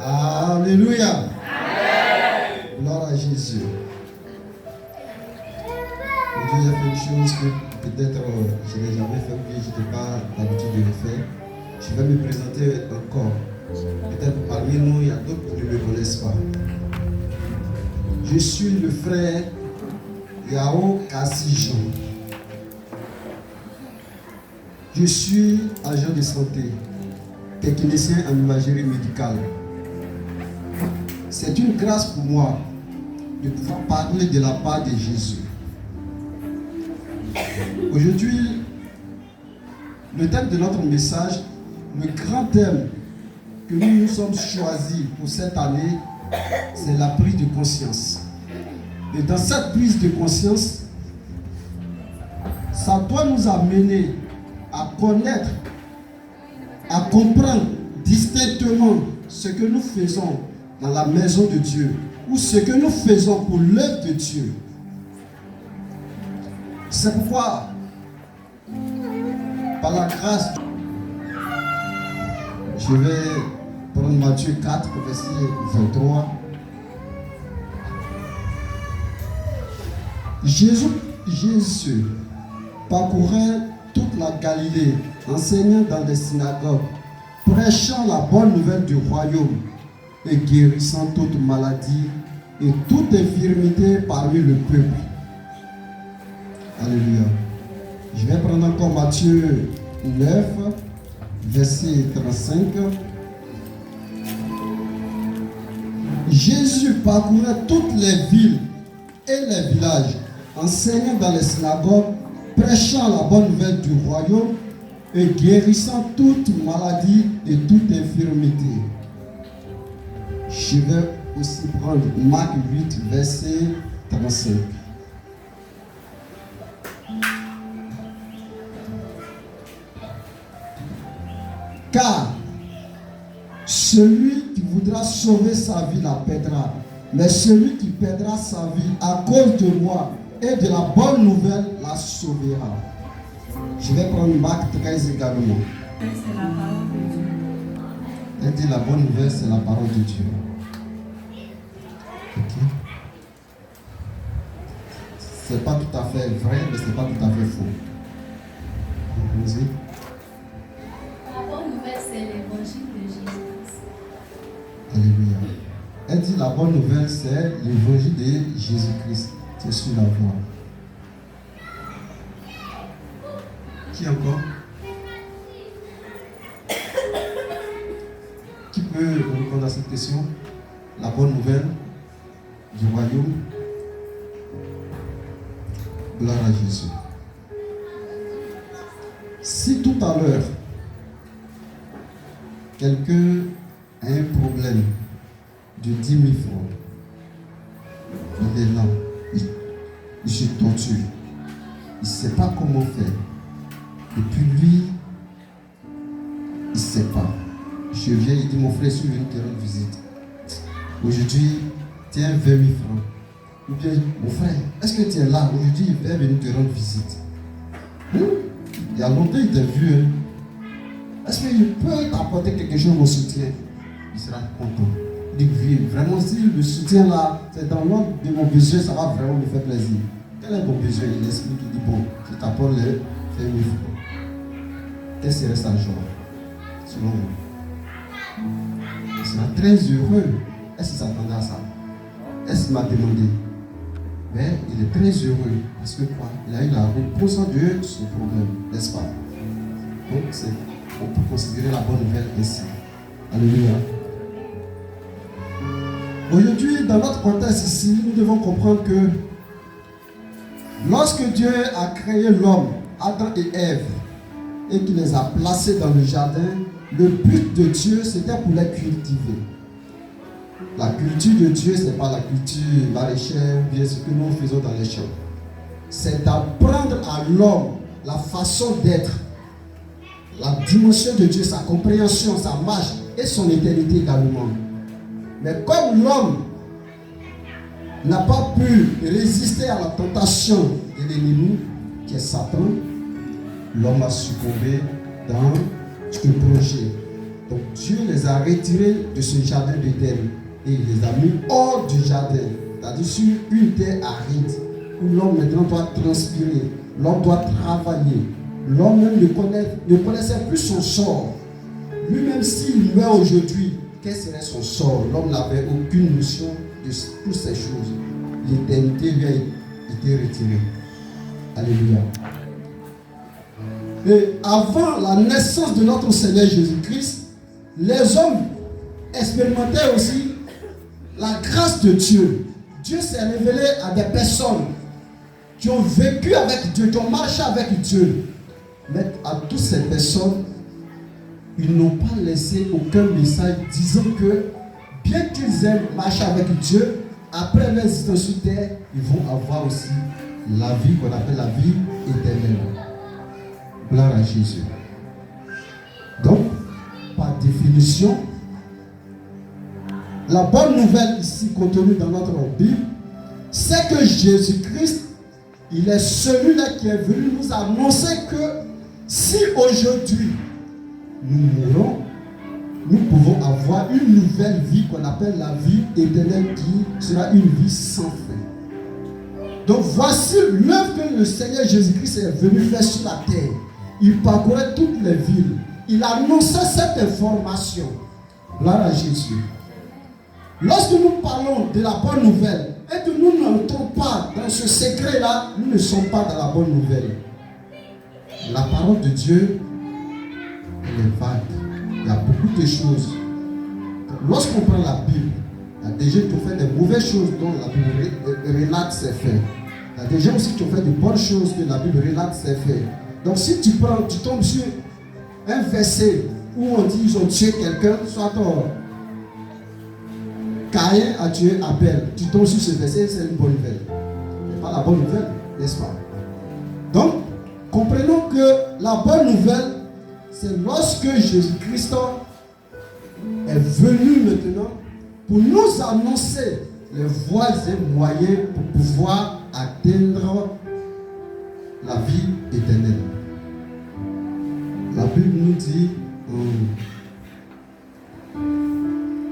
Alléluia. Amen. Gloire à Jésus. Aujourd'hui, j'ai fait une chose que peut-être je n'ai jamais fait ou que je n'ai pas l'habitude de le faire. Je vais me présenter encore. Peut-être parmi nous, il y a d'autres qui ne me connaissent pas. Je suis le frère Yao Kassi Jean. Je suis agent de santé, technicien en imagerie médicale. C'est une grâce pour moi de pouvoir parler de la part de Jésus. Aujourd'hui, le thème de notre message, le grand thème que nous nous sommes choisis pour cette année, c'est la prise de conscience. Et dans cette prise de conscience, ça doit nous amener à connaître, à comprendre distinctement ce que nous faisons dans la maison de Dieu ou ce que nous faisons pour l'œuvre de Dieu. C'est pourquoi, par la grâce, je vais prendre Matthieu 4, verset 23. Jésus parcourait toute la Galilée, enseignant dans les synagogues, prêchant la bonne nouvelle du royaume et guérissant toute maladie et toute infirmité parmi le peuple. Alléluia. Je vais prendre encore Matthieu 9, verset 35. Jésus parcourait toutes les villes et les villages, enseignant dans les synagogues, prêchant la bonne nouvelle du royaume et guérissant toute maladie et toute infirmité. Je vais aussi prendre Marc 8, verset 35. Car celui qui voudra sauver sa vie la perdra, mais celui qui perdra sa vie à cause de moi et de la bonne nouvelle la sauvera. Je vais prendre Marc 13 également. C'est la parole de Dieu. Elle dit la bonne nouvelle, c'est la parole de Dieu. Ok. C'est pas tout à fait vrai, mais c'est pas tout à fait faux. Allons-y. La bonne nouvelle, c'est l'évangile de Jésus-Christ. Alléluia. Elle dit la bonne nouvelle, c'est l'évangile de Jésus-Christ. C'est sur la voie. Qui encore? Qui peut répondre à cette question? La bonne nouvelle du royaume. Gloire à Jésus. Si tout à l'heure, quelqu'un a un problème de 10 000 francs, il est là, il se torture, il ne sait pas comment faire. Et puis lui, il ne sait pas. Je viens, il dit, mon frère, je suis venu te rendre visite. Aujourd'hui, tu as 20 000 francs. Ou bien, mon frère, est-ce que tu es là? Aujourd'hui, il est venu te rendre visite. Il y a longtemps, il t'a vu. Est-ce qu'il peut t'apporter quelque chose au soutien? Il sera content. Il dit, oui, vraiment, si le soutien là, c'est dans l'ordre de mon besoin, ça va vraiment me faire plaisir. Quel est ton besoin? Il explique, il dit, bon, je t'apporte les 20 000 francs. Qu'est-ce qui reste à jour? Selon vous. Il sera très heureux. Est-ce qu'il s'attendait à ça? Est-ce qu'il m'a demandé? Mais il est très heureux. Parce que quoi? Il a eu la réponse de son problème, n'est-ce pas? Donc, on peut considérer la bonne nouvelle ici. Alléluia. Aujourd'hui, dans notre contexte ici, nous devons comprendre que lorsque Dieu a créé l'homme, Adam et Ève, et qu'il les a placés dans le jardin, le but de Dieu, c'était pour les cultiver. La culture de Dieu, ce n'est pas la culture maraîchère ou bien ce que nous faisons dans les champs. C'est d'apprendre à l'homme la façon d'être, la dimension de Dieu, sa compréhension, sa marche et son éternité également. Mais comme l'homme n'a pas pu résister à la tentation de l'ennemi, qui est Satan, l'homme a succombé dans ce projet. Donc Dieu les a retirés de ce jardin d'Éden et il les a mis hors du jardin, c'est-à-dire sur une terre aride où l'homme maintenant doit transpirer, l'homme doit travailler. L'homme même ne connaissait plus son sort. Lui-même s'il meurt aujourd'hui, quel serait son sort? L'homme n'avait aucune notion de toutes ces choses. L'éternité lui a été retirée. Alléluia. Et avant la naissance de notre Seigneur Jésus-Christ, les hommes expérimentaient aussi la grâce de Dieu. Dieu s'est révélé à des personnes qui ont vécu avec Dieu, qui ont marché avec Dieu. Mais à toutes ces personnes, ils n'ont pas laissé aucun message disant que, bien qu'ils aient marché avec Dieu, après leur existence sur terre, ils vont avoir aussi la vie qu'on appelle la vie éternelle. Gloire à Jésus. Donc, par définition, la bonne nouvelle ici contenue dans notre Bible, c'est que Jésus-Christ, il est celui-là qui est venu nous annoncer que si aujourd'hui nous mourons, nous pouvons avoir une nouvelle vie qu'on appelle la vie éternelle qui sera une vie sans fin. Donc voici l'œuvre que le Seigneur Jésus-Christ est venu faire sur la terre. Il parcourait toutes les villes. Il annonçait cette information. Gloire à Jésus. Lorsque nous parlons de la bonne nouvelle et que nous n'entrons pas dans ce secret-là, nous ne sommes pas dans la bonne nouvelle. La parole de Dieu, elle est vague. Il y a beaucoup de choses. Lorsqu'on prend la Bible, il y a des gens qui ont fait des mauvaises choses dont la Bible relate ses faits. Il y a des gens aussi qui ont fait de bonnes choses que la Bible relate ses faits. Donc si tu tombes sur un verset où on dit qu'ils ont tué quelqu'un, soit Caïn a tué Abel, tu tombes sur ce verset, c'est une bonne nouvelle. Ce n'est pas la bonne nouvelle, n'est-ce pas? Donc, comprenons que la bonne nouvelle, c'est lorsque Jésus-Christ est venu maintenant pour nous annoncer les voies et moyens pour pouvoir atteindre la vie éternelle. La Bible nous dit,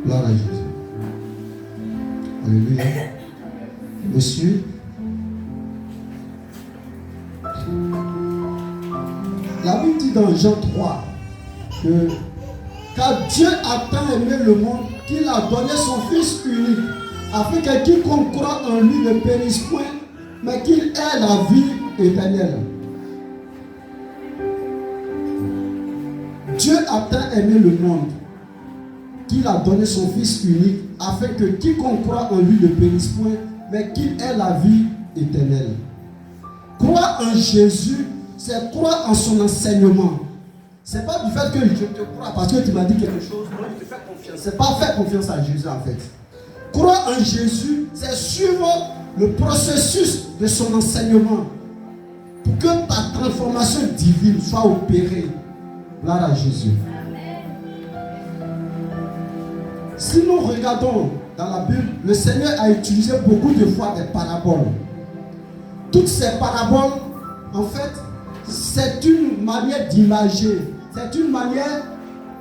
gloire à Jésus. Alléluia. Monsieur, la Bible dit dans Jean 3 que car Dieu a tant aimé le monde qu'il a donné son Fils unique, afin que quiconque croit en lui ne périsse point, mais qu'il ait la vie éternelle. Dieu a tant aimé le monde qu'il a donné son Fils unique, afin que quiconque croit en lui ne périsse point, mais qu'il ait la vie éternelle. Croire en Jésus, c'est croire en son enseignement. Ce n'est pas du fait que je te crois parce que tu m'as dit quelque chose, non, je te fais confiance. Ce n'est pas faire confiance à Jésus en fait. Croire en Jésus, c'est suivre le processus de son enseignement pour que ta transformation divine soit opérée. Gloire à Jésus. Si nous regardons dans la Bible, le Seigneur a utilisé beaucoup de fois des paraboles. Toutes ces paraboles, en fait, c'est une manière d'imager. C'est une manière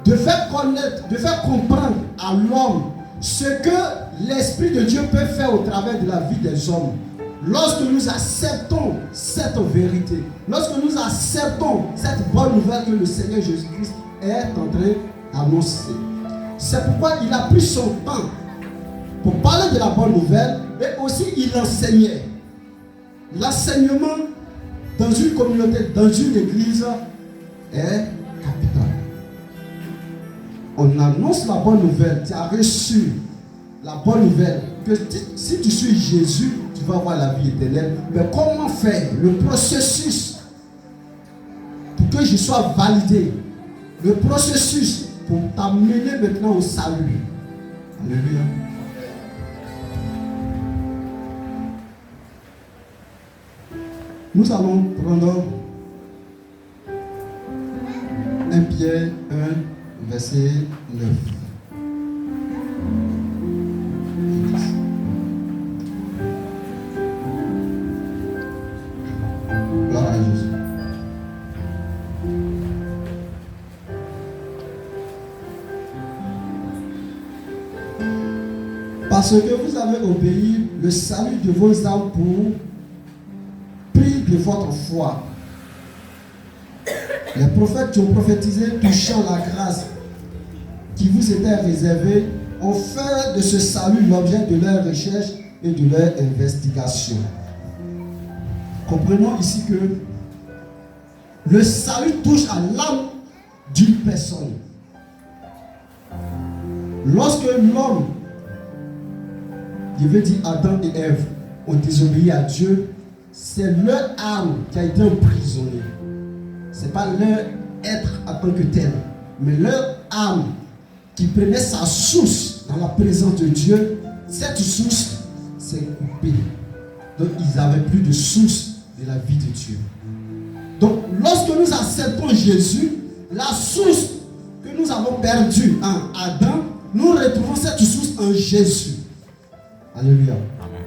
de faire connaître, de faire comprendre à l'homme ce que l'Esprit de Dieu peut faire au travers de la vie des hommes. Lorsque nous acceptons cette vérité, lorsque nous acceptons cette bonne nouvelle que le Seigneur Jésus-Christ est en train d'annoncer. C'est pourquoi il a pris son temps pour parler de la bonne nouvelle, et aussi il enseignait. L'enseignement dans une communauté, dans une église, est capital. On annonce la bonne nouvelle, tu as reçu la bonne nouvelle, que si tu suis Jésus, tu vas avoir la vie éternelle. Mais comment faire le processus pour que je sois validé? Le processus pour t'amener maintenant au salut. Alléluia. Nous allons prendre 1 Pierre 1, verset 9. Gloire à Jésus. parce que vous avez obéi le salut de vos âmes pour prix de votre foi. Les prophètes qui ont prophétisé touchant la grâce qui vous était réservée ont fait de ce salut l'objet de leur recherche et de leur investigation. Comprenons ici que le salut touche à l'âme d'une personne. Lorsque l'homme, je veux dire Adam et Ève, ont désobéi à Dieu, c'est leur âme qui a été emprisonnée. Ce n'est pas leur être en tant que tel, mais leur âme qui prenait sa source dans la présence de Dieu, cette source s'est coupée. Donc ils n'avaient plus de source de la vie de Dieu. Donc lorsque nous acceptons Jésus, la source que nous avons perdue en Adam, nous retrouvons cette source en Jésus. Alléluia. Amen.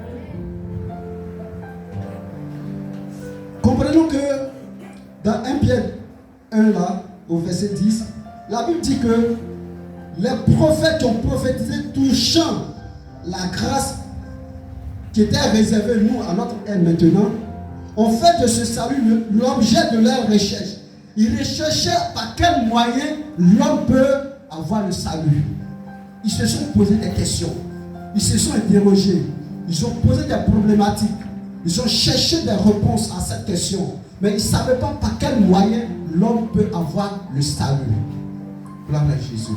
Comprenons que dans 1 Pierre 1 là, au verset 10, la Bible dit que les prophètes qui ont prophétisé touchant la grâce qui était réservée nous à notre ère maintenant, ont fait de ce salut l'objet de leur recherche. Ils recherchaient par quel moyen l'homme peut avoir le salut. Ils se sont posé des questions. Ils se sont interrogés. Ils ont posé des problématiques. Ils ont cherché des réponses à cette question. Mais ils ne savaient pas par quel moyen l'homme peut avoir le salut. Gloire à Jésus.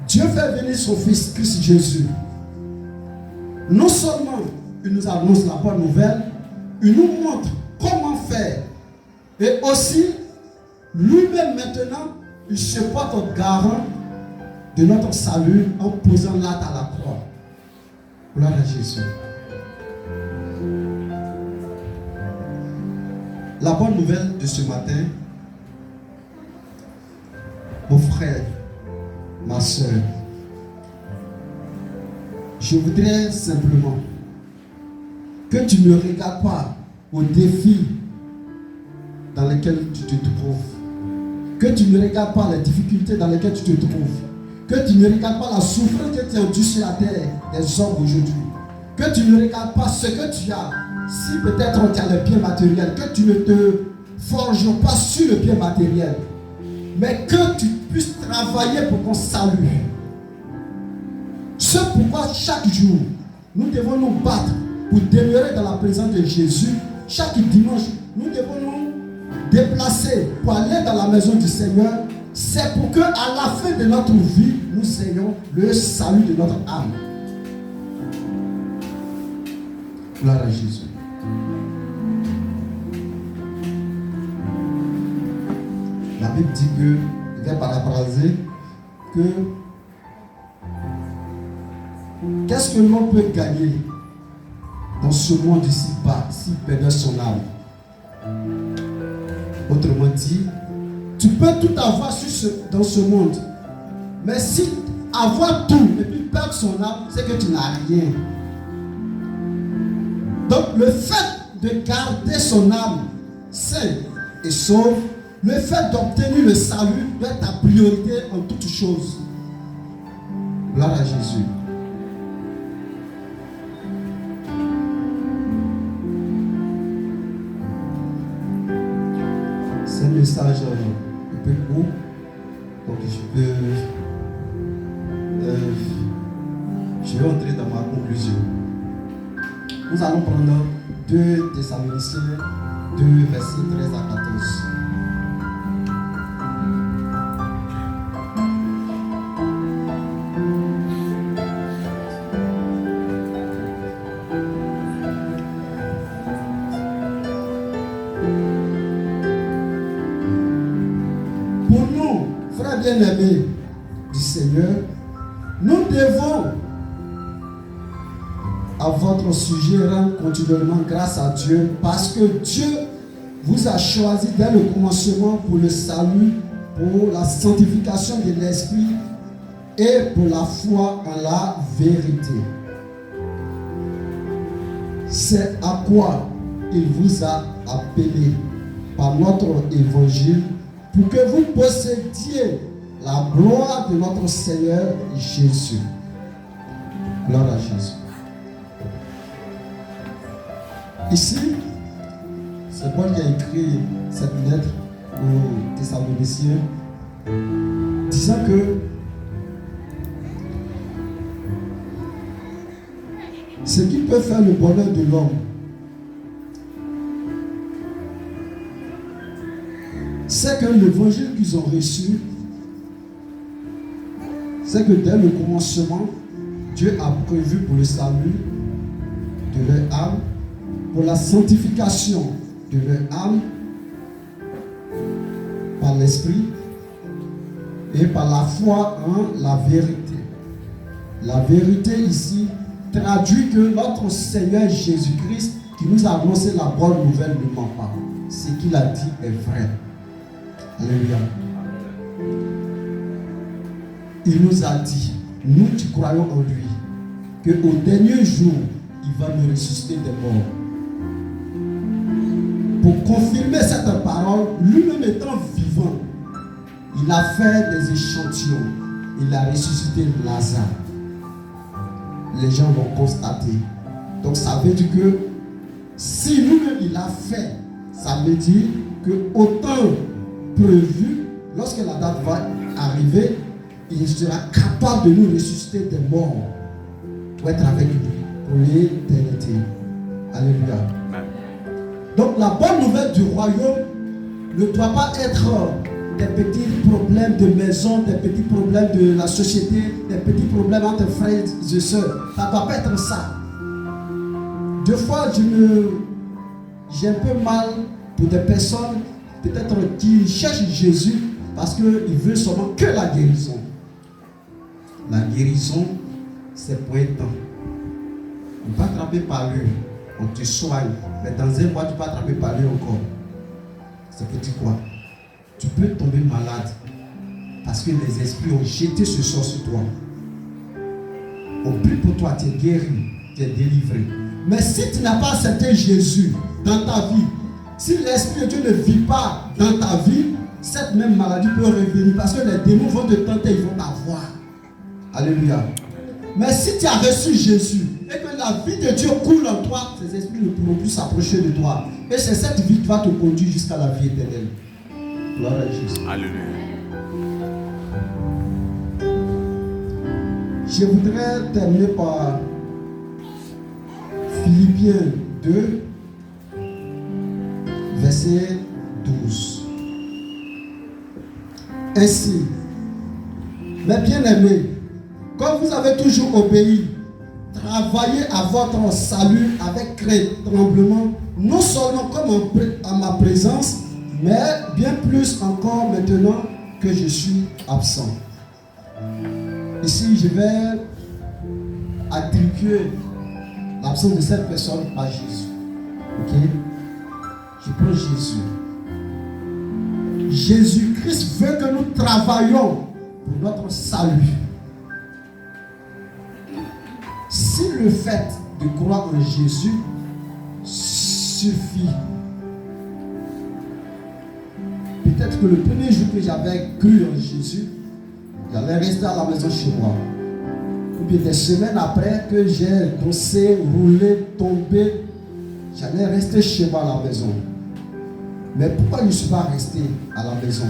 Dieu fait venir son Fils Christ Jésus. Non seulement il nous annonce la bonne nouvelle, il nous montre comment faire. Et aussi, lui-même maintenant, il se porte garant de notre salut en posant l'acte à la croix. Gloire à Jésus. La bonne nouvelle de ce matin, mon frère, ma soeur, je voudrais simplement que tu ne regardes pas aux défis dans lesquels tu te trouves, que tu ne regardes pas les difficultés dans lesquelles tu te trouves, que tu ne regardes pas la souffrance que tu as endue sur la terre des hommes aujourd'hui, que tu ne regardes pas ce que tu as, si peut-être tu as le bien matériel, que tu ne te forges pas sur le bien matériel, mais que tu puisses travailler pour ton salut. C'est pourquoi chaque jour, nous devons nous battre pour demeurer dans la présence de Jésus. Chaque dimanche, nous devons nous déplacer pour aller dans la maison du Seigneur. C'est pour qu'à la fin de notre vie, nous ayons le salut de notre âme. Gloire à Jésus. La Bible dit que, je vais paraphraser, que qu'est-ce que l'on peut gagner dans ce monde ici-bas s'il perdait son âme? Autrement dit, tu peux tout avoir dans ce monde, mais si avoir tout et puis perdre son âme, c'est que tu n'as rien. Donc le fait de garder son âme saine et sauve, le fait d'obtenir le salut doit être ta priorité en toutes choses. Gloire à Jésus. C'est un message un peu court, donc je vais entrer dans ma conclusion. Nous allons prendre 2 Thessaloniciens 2, versets 13 à 14. Pour nous, frères bien-aimés du Seigneur, nous devons à votre sujet rendre continuellement grâce à Dieu, parce que Dieu vous a choisi dès le commencement pour le salut, pour la sanctification de l'esprit et pour la foi en la vérité. C'est à quoi il vous a appelé par notre évangile, pour que vous possédiez la gloire de notre Seigneur Jésus. Gloire à Jésus. Ici, c'est Paul qui a écrit cette lettre aux Thessaloniciens, disant que ce qui peut faire le bonheur de l'homme, c'est que l'évangile qu'ils ont reçu, c'est que dès le commencement, Dieu a prévu pour le salut de leur âme, pour la sanctification de leur âme, par l'esprit et par la foi en la vérité. La vérité ici traduit que notre Seigneur Jésus-Christ, qui nous a annoncé la bonne nouvelle, ne ment pas. Ce qu'il a dit est vrai. Alléluia. Il nous a dit, nous qui croyons en lui, qu'au dernier jour, il va nous ressusciter des morts. Pour confirmer cette parole, lui-même étant vivant, il a fait des échantillons. Il a ressuscité Lazare. Les gens l'ont constaté. Donc ça veut dire que si lui-même il a fait, ça veut dire que autant prévu, lorsque la date va arriver, il sera capable de nous ressusciter des morts pour être avec lui pour l'éternité. Alléluia. Donc la bonne nouvelle du royaume ne doit pas être des petits problèmes de maison, des petits problèmes de la société, des petits problèmes entre frères et sœurs. Ça ne doit pas être ça. Deux fois, j'ai un peu mal pour des personnes peut-être qui cherchent Jésus parce qu'ils veulent seulement que la guérison. La guérison, c'est pour un temps. On peut attraper par lui, on te soigne, mais dans un mois, tu peux attraper par lui encore. Ça veut dire quoi? Tu peux tomber malade parce que les esprits ont jeté ce sort sur toi. On prie pour toi, tu es guéri, tu es délivré. Mais si tu n'as pas accepté Jésus dans ta vie, si l'Esprit de Dieu ne vit pas dans ta vie, cette même maladie peut revenir parce que les démons vont te tenter, ils vont t'avoir. Alléluia. Mais si tu as reçu Jésus et que la vie de Dieu coule en toi, ces esprits ne pourront plus s'approcher de toi. Et c'est cette vie qui va te conduire jusqu'à la vie éternelle. Gloire à Jésus. Alléluia. Je voudrais terminer par Philippiens 2, verset 12. Ainsi, mes bien-aimés, comme vous avez toujours obéi, travaillez à votre salut avec crainte, tremblement, non seulement comme à ma présence, mais bien plus encore maintenant que je suis absent. Ici, je vais attribuer l'absence de cette personne à Jésus. Ok? Je prends Jésus. Jésus-Christ veut que nous travaillions pour notre salut. Si le fait de croire en Jésus suffit, peut-être que le premier jour que j'avais cru en Jésus, j'allais rester à la maison chez moi. Ou bien des semaines après que j'ai dansé, roulé, tombé, j'allais rester chez moi à la maison. Mais pourquoi je ne suis pas resté à la maison?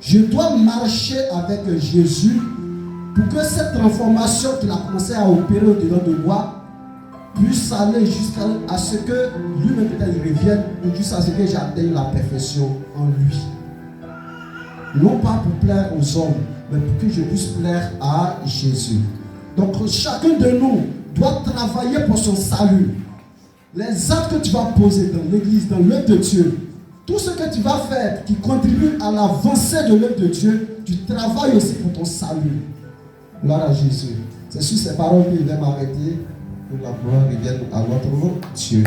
Je dois marcher avec Jésus pour que cette transformation qu'il a commencé à opérer au-dedans de moi puisse aller jusqu'à ce que lui-même peut-être revienne ou jusqu'à ce que j'atteigne la perfection en lui. Non pas pour plaire aux hommes, mais pour que je puisse plaire à Jésus. Donc chacun de nous doit travailler pour son salut. Les actes que tu vas poser dans l'église, dans l'œuvre de Dieu, tout ce que tu vas faire qui contribue à l'avancée de l'œuvre de Dieu, tu travailles aussi pour ton salut. Gloire à Jésus. C'est sur ces paroles que je vais m'arrêter. Que la gloire revienne à notre Dieu.